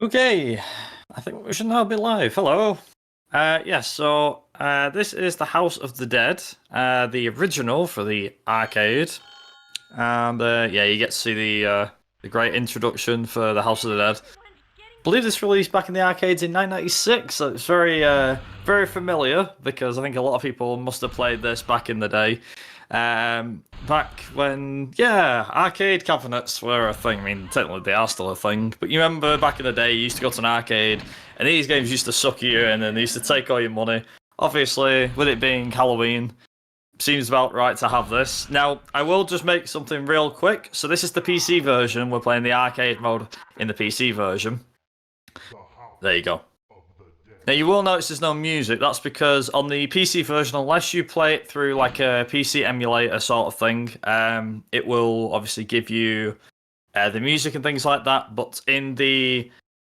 Okay, I think we should now be live. Hello. Yes, so this is the House of the Dead, the original for the arcade. And yeah, you get to see the great introduction for the House of the Dead. I believe this released back in the arcades in 1996, so it's very familiar because I think a lot of people must have played this back in the day. Back when, yeah, arcade cabinets were a thing. I mean, technically they are still a thing, but you remember back in the day, you used to go to an arcade, and these games used to suck you in, and they used to take all your money. Obviously, with it being Halloween, seems about right to have this. Now, I will just make something real quick. So this is the PC version. We're playing the arcade mode in the PC version. There you go. Now you will notice there's no music. That's because on the PC version, unless you play it through like a PC emulator sort of thing, it will obviously give you the music and things like that. But in the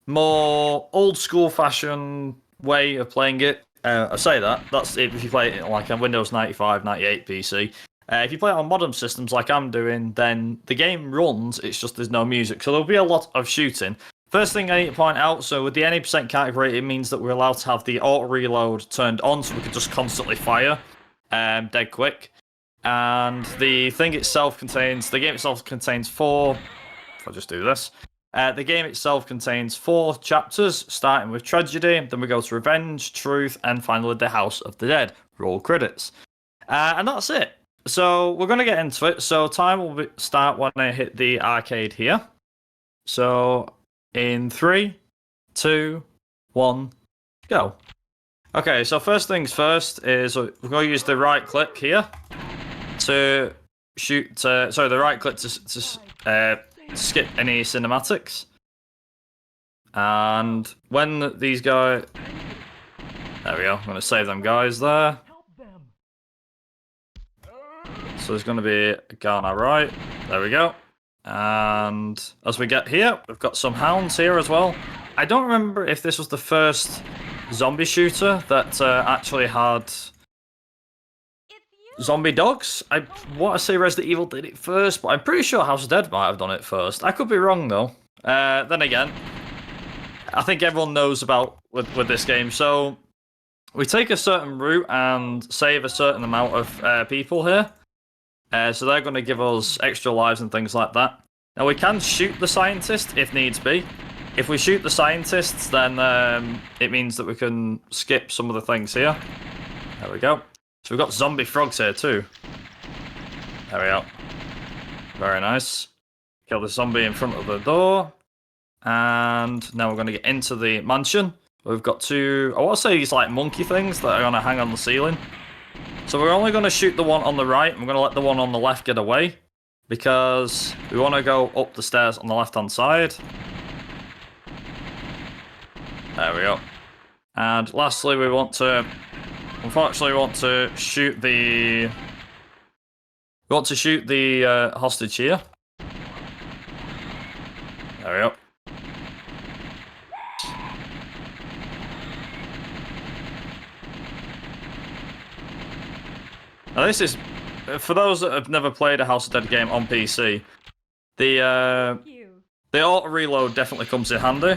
more old school fashion way of playing it, I say that's if you play it like a Windows 95, 98 PC. If you play it on modern systems like I'm doing, then the game runs, it's just there's no music. So there'll be a lot of shooting. First thing I need to point out, so with the any percent category, it means that we're allowed to have the auto reload turned on so we can just constantly fire dead quick. And the game itself contains four, if I just do this, the game itself contains 4 chapters, starting with Tragedy, then we go to Revenge, Truth, and finally the House of the Dead. Roll credits. And that's it. So we're going to get into it. So time will start when I hit the arcade here. So in 3, 2, 1, go. Okay, so first things first is we're going to use the right click here to shoot. Sorry, the right click to skip any cinematics. And when these go, there we go. I'm going to save them guys there. So there's going to be a guy on our right. There we go. And as we get here, we've got some hounds here as well. I don't remember if this was the first zombie shooter that actually had zombie dogs. I want to say Resident Evil did it first, but I'm pretty sure House of Dead might have done it first. I could be wrong though. Then again, I think everyone knows about with this game. So we take a certain route and save a certain amount of people here. So they're going to give us extra lives and things like that. Now we can shoot the scientist if needs be. If we shoot the scientists, then it means that we can skip some of the things here. There we go. So we've got zombie frogs here too. There we go. Very nice. Kill the zombie in front of the door. And now we're going to get into the mansion. We've got 2, I want to say these like monkey things that are going to hang on the ceiling. So we're only going to shoot the one on the right, and we're going to let the one on the left get away, because we want to go up the stairs on the left-hand side. There we go. And lastly, unfortunately, we want to shoot the hostage here. There we go. Now this is, for those that have never played a House of Dead game on PC, the auto reload definitely comes in handy,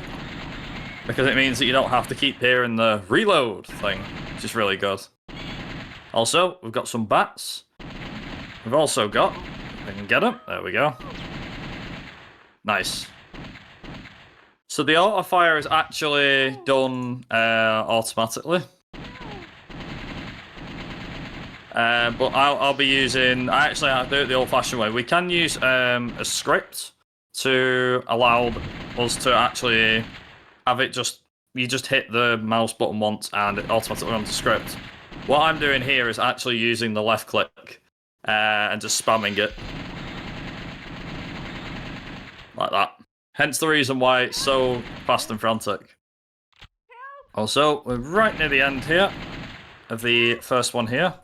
because it means that you don't have to keep hearing the reload thing, which is really good. Also, we've got some bats. We've also got, if I can get them, there we go. Nice. So the auto fire is actually done automatically. But I'll be using, I actually have to do it the old-fashioned way. We can use a script to allow us to actually have it you just hit the mouse button once and it automatically runs the script. What I'm doing here is actually using the left click and just spamming it. Like that. Hence the reason why it's so fast and frantic. Also, we're right near the end here of the first one here.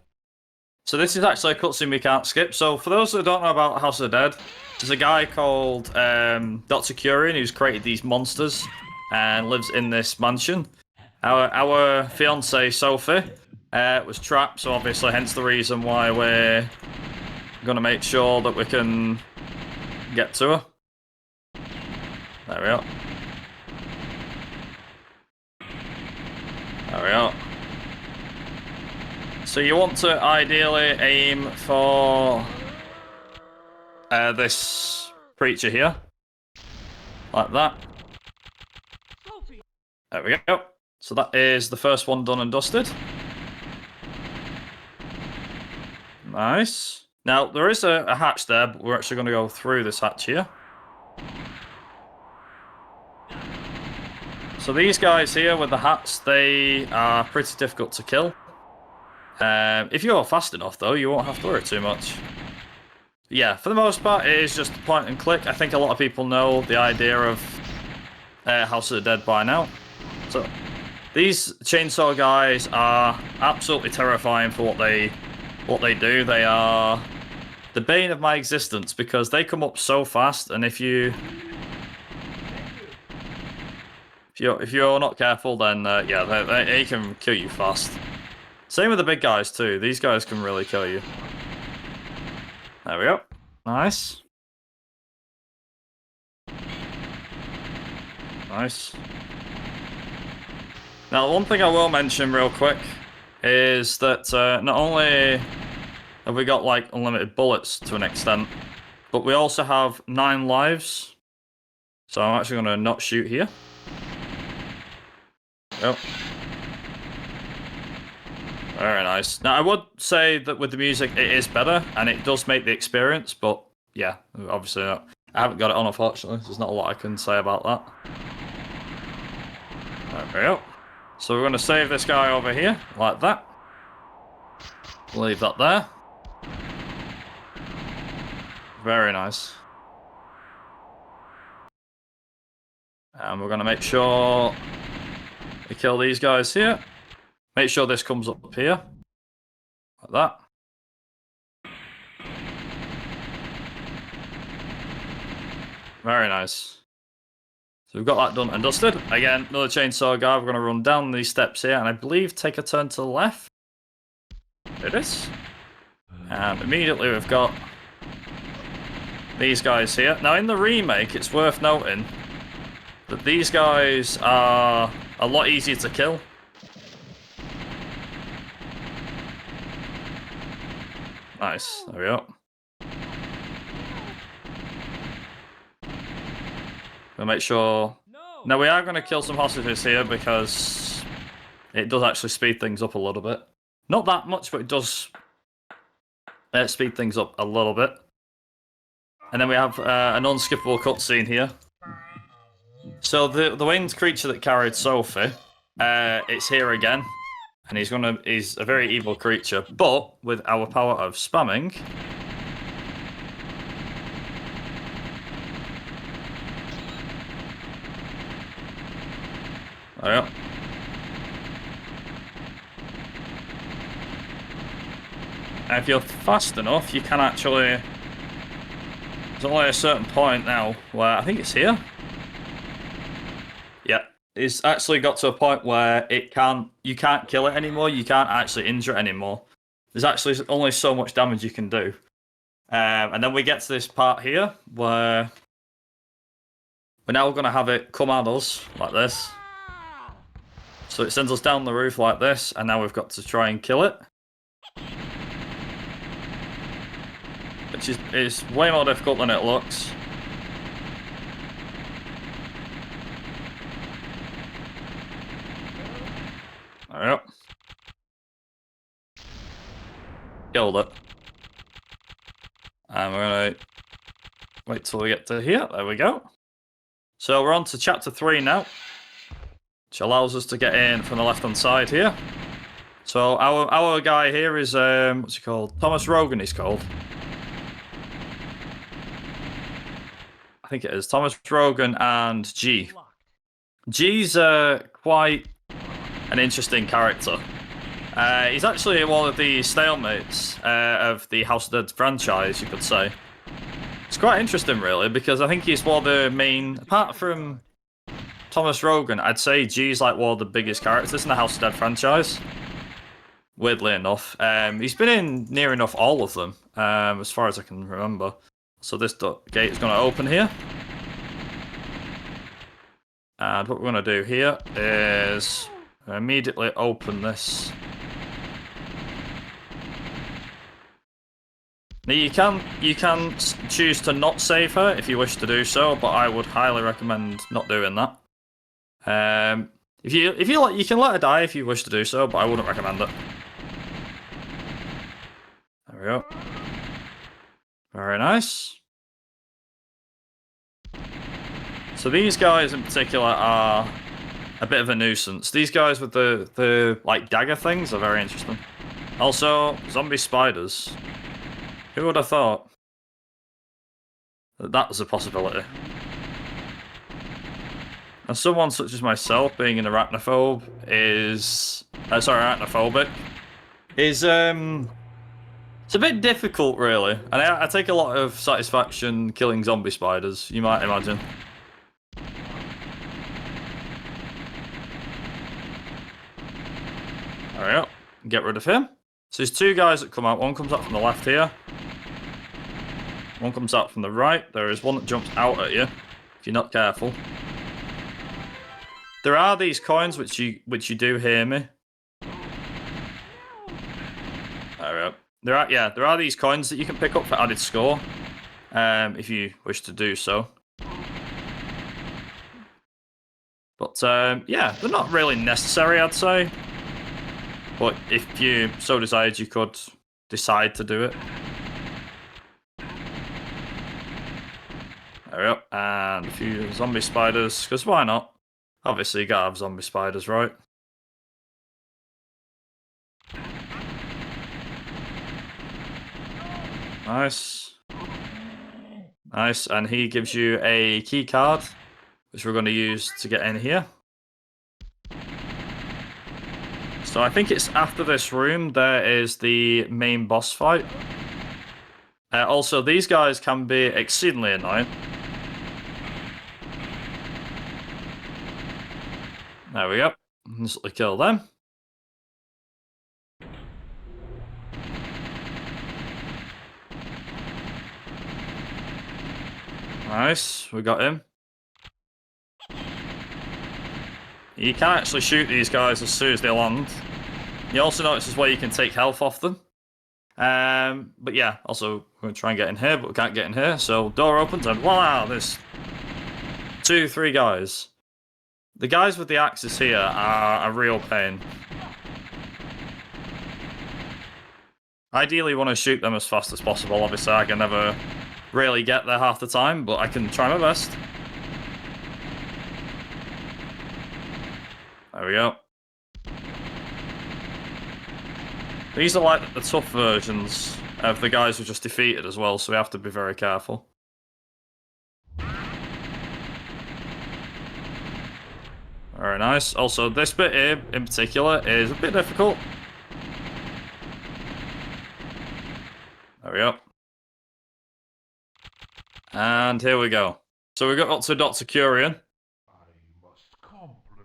So this is actually a cutscene we can't skip. So for those that don't know about House of the Dead, there's a guy called Dr. Curien who's created these monsters and lives in this mansion. Our fiancée, Sophie, was trapped, so obviously hence the reason why we're going to make sure that we can get to her. There we go. So you want to ideally aim for this creature here. Like that. There we go. So that is the first one done and dusted. Nice. Now, there is a hatch there, but we're actually going to go through this hatch here. So these guys here with the hats, they are pretty difficult to kill. If you're fast enough, though, you won't have to worry too much. Yeah, for the most part, it is just point and click. I think a lot of people know the idea of House of the Dead by now. So these chainsaw guys are absolutely terrifying for what they do. They are the bane of my existence because they come up so fast, and if you're not careful, then yeah, they can kill you fast. Same with the big guys too. These guys can really kill you. There we go. Nice. Nice. Now, one thing I will mention real quick is that not only have we got like unlimited bullets to an extent, but we also have 9 lives. So I'm actually going to not shoot here. Yep. Very nice. Now, I would say that with the music, it is better, and it does make the experience, but yeah, obviously not. I haven't got it on, unfortunately. There's not a lot I can say about that. There we go. So we're going to save this guy over here, like that. Leave that there. Very nice. And we're going to make sure we kill these guys here. Make sure this comes up here. Like that. Very nice. So we've got that done and dusted. Again, another chainsaw guy. We're going to run down these steps here, and I believe take a turn to the left. It is. And immediately we've got these guys here. Now, in the remake, it's worth noting that these guys are a lot easier to kill. Nice. There we go. We'll make sure... Now, we are going to kill some hostages here because it does actually speed things up a little bit. Not that much, but it does speed things up a little bit. And then we have an unskippable cutscene here. So the winged creature that carried Sophie, it's here again. And he's a very evil creature, but with our power of spamming, there we go. And if you're fast enough, you can actually. There's only a certain point now where I think it's here. Yeah. It's actually got to a point where you can't kill it anymore. You can't actually injure it anymore. There's actually only so much damage you can do. And then we get to this part here where we're now going to have it come at us like this. So it sends us down the roof like this, and now we've got to try and kill it. Which is way more difficult than it looks. There we go. Killed it. And we're going to wait till we get to here. There we go. So we're on to chapter 3 now, which allows us to get in from the left-hand side here. So our guy here is, what's he called? Thomas Rogan, he's called. I think it is. Thomas Rogan and G. G's quite an interesting character. He's actually one of the stalemates of the House of the Dead franchise, you could say. It's quite interesting, really, because I think he's one of the main... Apart from Thomas Rogan, I'd say G's like one of the biggest characters in the House of the Dead franchise. Weirdly enough. He's been in near enough all of them, as far as I can remember. So this gate is going to open here. And what we're going to do here is immediately open this Now you can choose to not save her if you wish to do so, but I would highly recommend not doing that. If you like, you can let her die if you wish to do so, but I wouldn't recommend it. There we go. Very nice. So these guys in particular are a bit of a nuisance. These guys with the like dagger things are very interesting. Also, zombie spiders. Who would have thought that was a possibility? And someone such as myself, being an arachnophobe, arachnophobic, is it's a bit difficult, really. And I take a lot of satisfaction killing zombie spiders, you might imagine. There we go. Get rid of him. So there's two guys that come out. One comes out from the left here. One comes out from the right. There is one that jumps out at you if you're not careful. There are these coins which you do hear me. There we go. There are these coins that you can pick up for added score, if you wish to do so. But yeah, they're not really necessary, I'd say. But if you so desired, you could decide to do it. There we go. And a few zombie spiders, because why not? Obviously, you gotta have zombie spiders, right? Nice. Nice, and he gives you a key card, which we're going to use to get in here. So I think it's after this room, there is the main boss fight. Also, these guys can be exceedingly annoying. There we go. Instantly kill them. Nice, we got him. You can actually shoot these guys as soon as they land. You also notice as well you can take health off them. But yeah, also we're going to try and get in here, but we can't get in here. So door opens and wow, there's 2-3 guys. The guys with the axes here are a real pain. Ideally, you want to shoot them as fast as possible. Obviously, I can never really get there half the time, but I can try my best. There we go. These are like the tough versions of the guys we just defeated as well, so we have to be very careful. Very nice. Also, this bit here in particular is a bit difficult. There we go. And here we go. So we got up to Dr. Curian.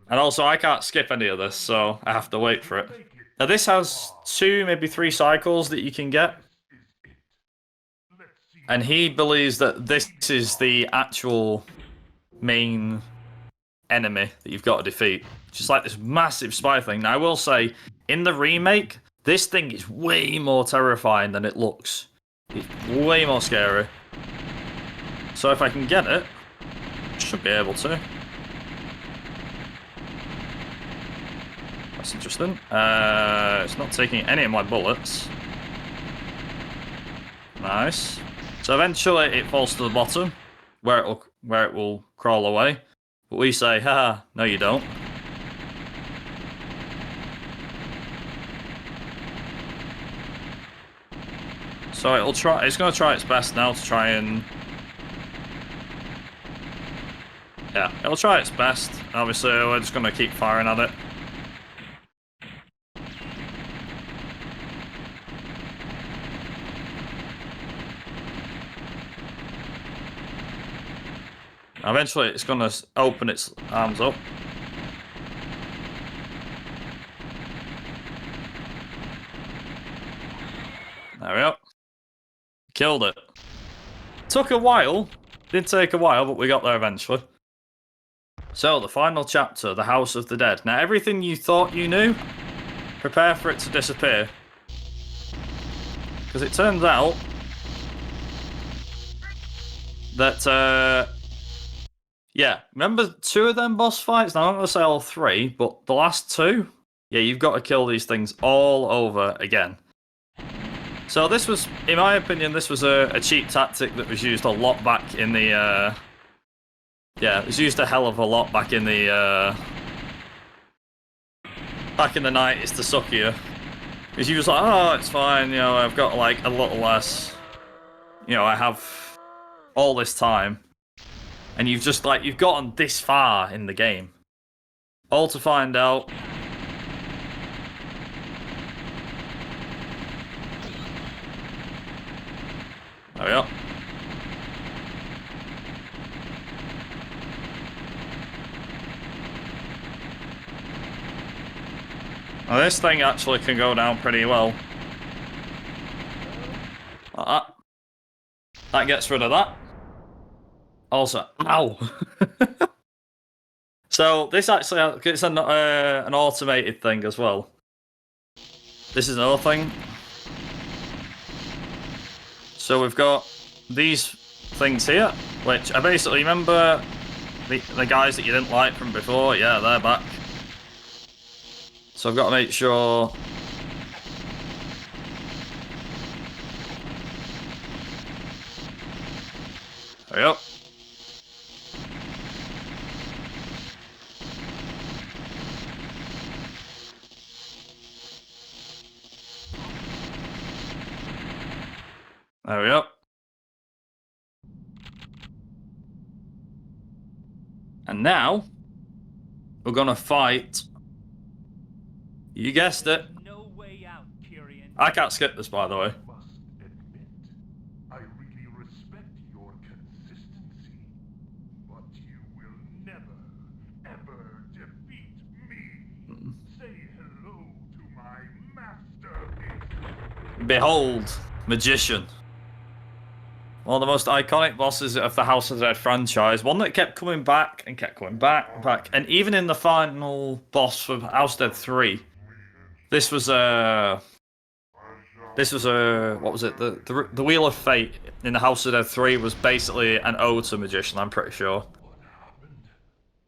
And also, I can't skip any of this, so I have to wait for it. Now, this has 2, maybe 3 cycles that you can get. And he believes that this is the actual main enemy that you've got to defeat. Just like this massive spider thing. Now, I will say, in the remake, this thing is way more terrifying than it looks. It's way more scary. So if I can get it, I should be able to. That's interesting. It's not taking any of my bullets. Nice. So eventually it falls to the bottom, where it will crawl away. But we say, haha, no you don't. So it's gonna try its best now to try and... Yeah, it'll try its best. Obviously, we're just gonna keep firing at it. Eventually, it's going to open its arms up. There we go. Killed it. Took a while. Did take a while, but we got there eventually. So, the final chapter, the House of the Dead. Now, everything you thought you knew, prepare for it to disappear. Because it turns out that yeah, remember 2 of them boss fights? Now I'm not gonna say all 3, but the last 2, yeah, you've got to kill these things all over again. So this was, in my opinion, this was a cheap tactic that was used a lot back in the yeah, it was used a hell of a lot back in the 90s to suck you. Because you was like, oh, it's fine, you know, I've got like a little less, you know, I have all this time. And you've just like, you've gotten this far in the game. All to find out. There we go. Now this thing actually can go down pretty well. Like that. That gets rid of that. Also, ow! So this actually, it's an automated thing as well. This is another thing. So we've got these things here, which I basically remember the guys that you didn't like from before. Yeah, they're back. So I've got to make sure. There we go. There we go. And now we're gonna fight. You guessed it. No way out, Kyrian. I can't skip this, by the way. I must admit, I really respect your consistency, but you will never, ever defeat me. Say hello to my master. Behold, Magician. One of the most iconic bosses of the House of the Dead franchise. One that kept coming back and kept coming back. And even in the final boss for House of the Dead 3, this was a what was it? The Wheel of Fate in the House of the Dead 3 was basically an ode to Magician, I'm pretty sure.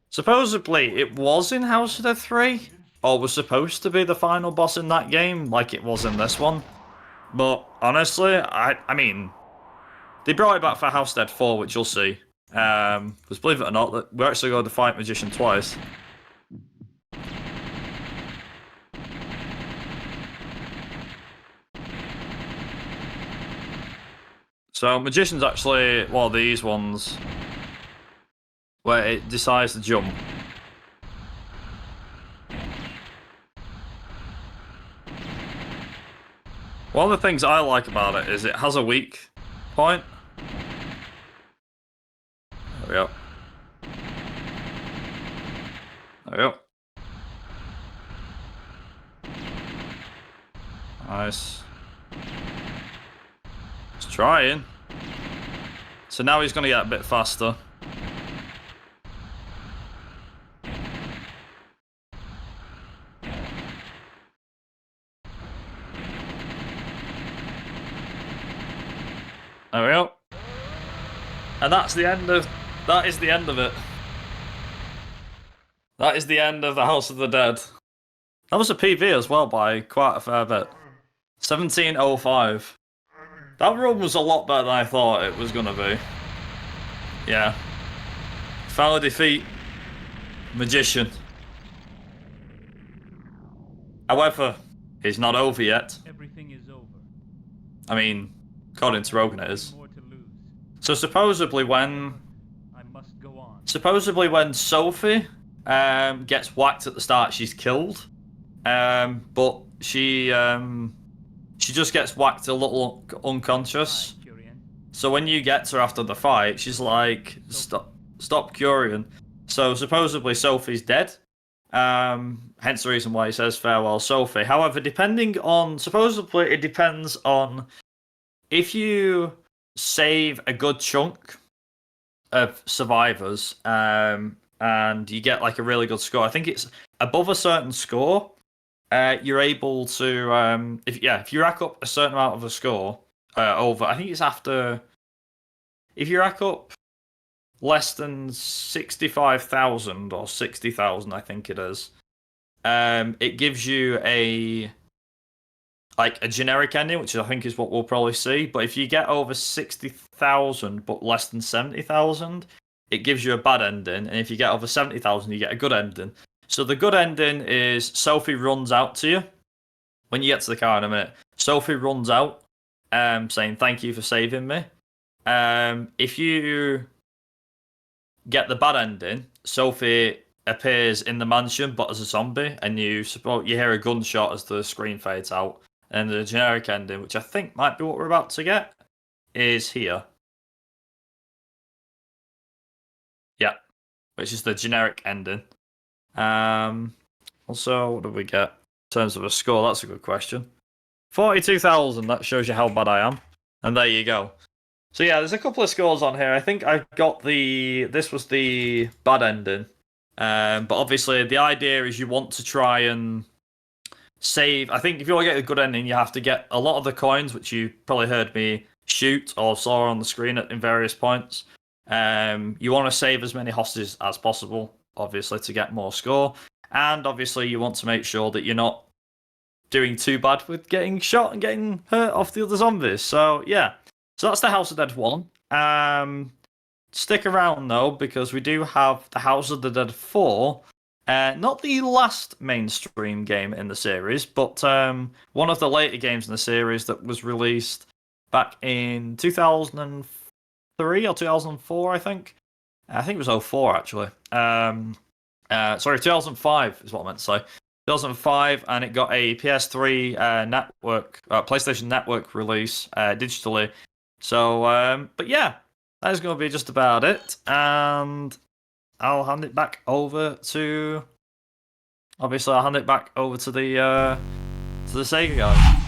Supposedly it was in House of the Dead 3, or was supposed to be the final boss in that game, like it was in this one. But honestly, I mean, they brought it back for House of the Dead 4, which you'll see. Because believe it or not, we're actually going to fight Magician twice. So Magician's actually one of these ones where it decides to jump. One of the things I like about it is it has a weak point. There we go. There we go. Nice. He's trying. So now he's going to get a bit faster. There we go. And that's the end of... That is the end of it. That is the end of the House of the Dead. That was a PV as well by quite a fair bit. 1705. That run was a lot better than I thought it was going to be. Yeah. Finally defeat Magician. However, it's not over yet. Everything is over. I mean, according to Rogan it is. More to lose. So supposedly when I must go on. Sophie gets whacked at the start, she's killed. But she just gets whacked a little unconscious. Hi, Kyrian. So when you get to her after the fight, she's like, stop Kyrian. So supposedly Sophie's dead. Hence the reason why he says farewell Sophie. However, supposedly it depends on if you save a good chunk of survivors, and you get like a really good score. I think it's above a certain score. You're able to, if you rack up a certain amount of a score, over, I think it's after, if you rack up less than 65,000 or 60,000, I think it is, it gives you a generic ending, which I think is what we'll probably see. But if you get over 60,000 but less than 70,000, it gives you a bad ending. And if you get over 70,000, you get a good ending. So the good ending is Sophie runs out to you. When you get to the car in a minute, Sophie runs out, saying thank you for saving me. If you get the bad ending, Sophie appears in the mansion but as a zombie, and you hear a gunshot as the screen fades out. And the generic ending, which I think might be what we're about to get, is here. Yeah, which is the generic ending. Also, what did we get in terms of a score? That's a good question. 42,000, that shows you how bad I am. And there you go. So yeah, there's a couple of scores on here. I think I got this was the bad ending. But obviously the idea is you want to try and save. I think if you want to get a good ending, you have to get a lot of the coins, which you probably heard me shoot or saw on the screen in various points. You want to save as many hostages as possible, obviously, to get more score. And obviously you want to make sure that you're not doing too bad with getting shot and getting hurt off the other zombies. So yeah, so that's the House of Dead 1. Stick around though, because we do have the House of the Dead 4. Not the last mainstream game in the series, but one of the later games in the series that was released back in 2003 or 2004, I think. I think it was 04 actually. Sorry, 2005 is what I meant to say. 2005, and it got a PS3 network, PlayStation Network release digitally. So, but yeah, that is going to be just about it, and I'll hand it back over to. Obviously, I'll hand it back over to the Sega guy.